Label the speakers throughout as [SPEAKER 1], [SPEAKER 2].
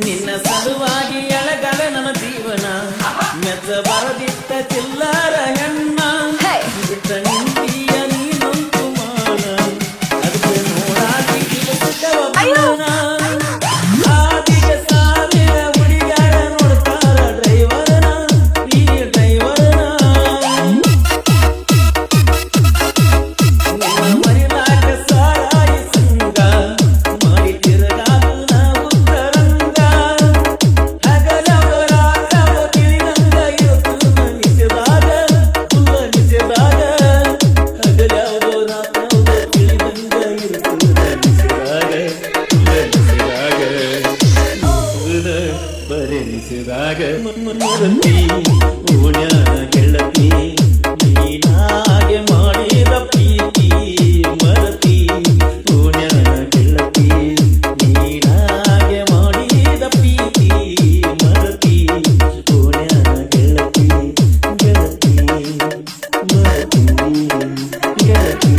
[SPEAKER 1] ನಿನ್ನ ಸಲುವಾಗಿ ಎಳಗಲ ನನ್ನ ಜೀವನ ಮೆಚ್ಚ ಬರದಿಟ್ಟ ಚಿಲ್ಲರ ಹೆಣ್ಣ ಬಿಟ್ಟ ನಿಂತಿಯ ನೀನಂತು ಮಾನ ಅದಕ್ಕೆ ನೋಡಾಗಿ ಆದಿಗೆ ಸಾವಿರ ಹುಡುಗಾರ ನೋಡ್ತಾರ ಡ್ರೈವರ್ನ ಈ ಡ್ರೈವರ್ನ ನಿನ್ನ ಮರಿಲಾಕ ಸಾರಾಯಿ ಸಂಗ ಮಾಡಿ ತಿರುಗಾದು ನಾವು ಉತ್ತರಂಗ ಹಗಲವರಾಗವ ತಿಳಿದಂಗ ಇರುತ್ತು ನಿಜದಾಗ ಫುಲ್ಲ ನಿಜದಾಗ ಹಗಲವೋ ರಾತ್ರವೋ ತಿಳಿದಂಗ ಇರುತ್ತು ನಿಜದಾಗ ಬರೆನಿಸಿದಾಗ ಮರತಿ ಓಣ್ಯಾನ ಗೆಳತಿ ನೀನಾಗೆ ಮಾಡಿದ ಪ್ರೀತಿ ಮರತಿ ಓಣ್ಯಾನ ಗೆಳತಿ ನೀನಾಗೆ ಮಾಡಿದ ಪ್ರೀತಿ ಮರತಿ ಓಣ್ಯಾನ ಗೆಳತಿ ಗೆಳತಿ ಮರತಿ ಗೆಳತಿ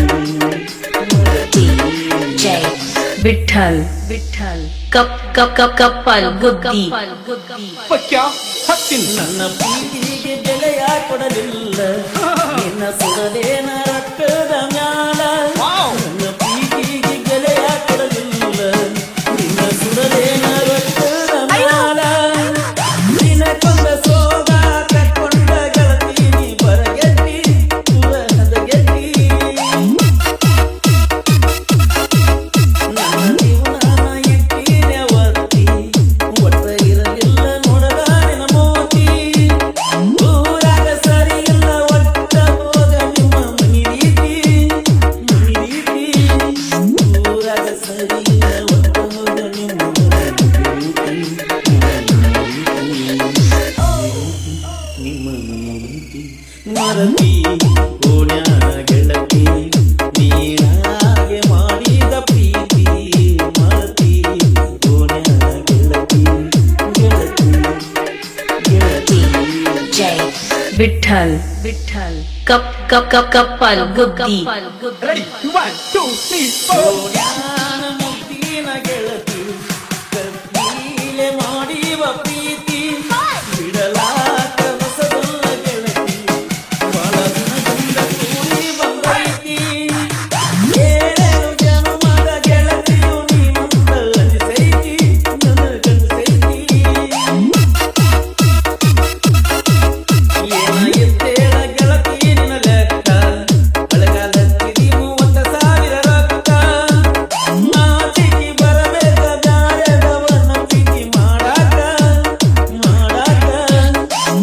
[SPEAKER 1] ಮರತಿ
[SPEAKER 2] जय विठ्ठल विठ्ठल कप कप कप कप्पल गुद्दी
[SPEAKER 1] ನನ್ನ ಪ್ರೀತಿಗೆ ಬೆಲೆಯ ಕೊಡಲಿಲ್ಲ ನಿನ್ನ ಸುರದೇನ ರಕ್ತದ ಮ್ಯಾಲ ನನ್ನ ಪ್ರೀತಿಗೆ ಬೆಲೆಯ ಕೊಡಲಿಲ್ಲ ನಿನ್ನ ಸುರದೇನ ರಕ್ತದ ಮ್ಯಾಲ ನಿನ್ನ ಕೊಂದ ಸೋಗ ಕಟ್ಕೊಂಡ ಗೆಳತಿ ನೀ ಬರಗೆಟ್ಟಿ ಸುರಹದ ಗೆಟ್ಟಿ ನನ್ನ ಜೀವನ ಎಟ್ಟಿನ ಒತ್ತಿ ಒಟ್ಟ ಇರಲಿಲ್ಲ ನೋಡದಾರಿನ ಮೋತಿ ಊರಾಗ ಸರಿ ಇಲ್ಲ ಒಟ್ಟ ಹೋಗ ನಿಮ್ಮ ಮನಿ ರೀತಿ ಊರಾಗ ಸರಿ ಇಲ್ಲ ಒಟ್ಟ ಹೋಗ ನಿಮ್ಮ ಮನಿ ರೀತಿ ಮರತಿ ಓಣ್ಯಾನ ಗೆಳತಿ ನೀನಾಗೆ ಮಾಡಿದ ಪ್ರೀತಿ ಮರತಿ ಓಣ್ಯಾನ ಗೆಳತಿ ಗೆಳತಿ ಗೆಳತಿ
[SPEAKER 2] जय विठ्ठल विठ्ठल कप कप कप कप्पल गुद्दी
[SPEAKER 1] ಓಣ್ಯಾನ ಮುದ್ದಿನ ಗೆಳತಿ ಕತ್ತೀಲೆ ಮಾಡಿವ ಪ್ರೀತಿ ಬಿಡಲಾಕ ಹೊಸದಲ್ಲ ಗೆಳತಿ ಬಾಳ ದಿನದಿಂದ ಕೂಡಿ ಬಂದೈತಿ ಏಳೇಳು ಜನ್ಮದ ಗೆಳತಿಯು ನೀನಂತ ಅನಿಸೈತಿ ನನಗನಿಸೈತಿ ಏನ ಎತ್ತೇಳ ಗೆಳತಿ ನಿನ್ನ ಲೆಕ್ಕ ಅಳಗಾಲತ್ತಿದಿ 30,000 ರೊಕ್ಕ ನಾಚಿಕೆ ಬರಬೇಕ ಬ್ಯಾರೆದವನ ಪ್ರೀತಿ ಮಾಡಾಕ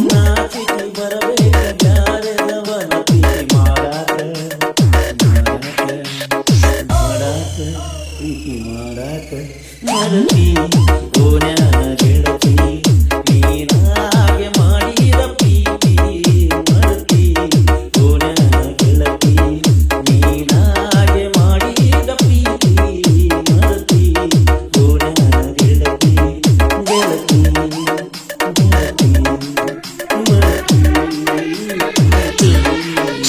[SPEAKER 1] ನಾಚಿಕೆ ಬರಬೇಕ ಬ್ಯಾರೆದವನ ಪ್ರೀತಿ ಮಾಡಾಕ ಪ್ರೀತಿ ಮಾಡಾಕ ಮರತಿ ಓಣ್ಯಾನ ಗೆಳತಿ ನೀನಾಗೆ ಮಾಡಿದ ಪ್ರೀತಿ ಮರತಿ ಓಣ್ಯಾನ ಗೆಳತಿ ನೀನಾಗೆ ಮಾಡಿದ ಪ್ರೀತಿ ಮರತಿ ಓಣ್ಯಾನ ಗೆಳತಿ ಗೆಳತಿ ಗೆಳತಿ ಮರತಿ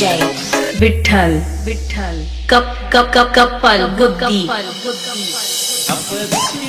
[SPEAKER 2] जय विठ्ठल विठ्ठल कप कप कप कप्पल गुद्दी
[SPEAKER 1] ಅಪ್ಪದಿ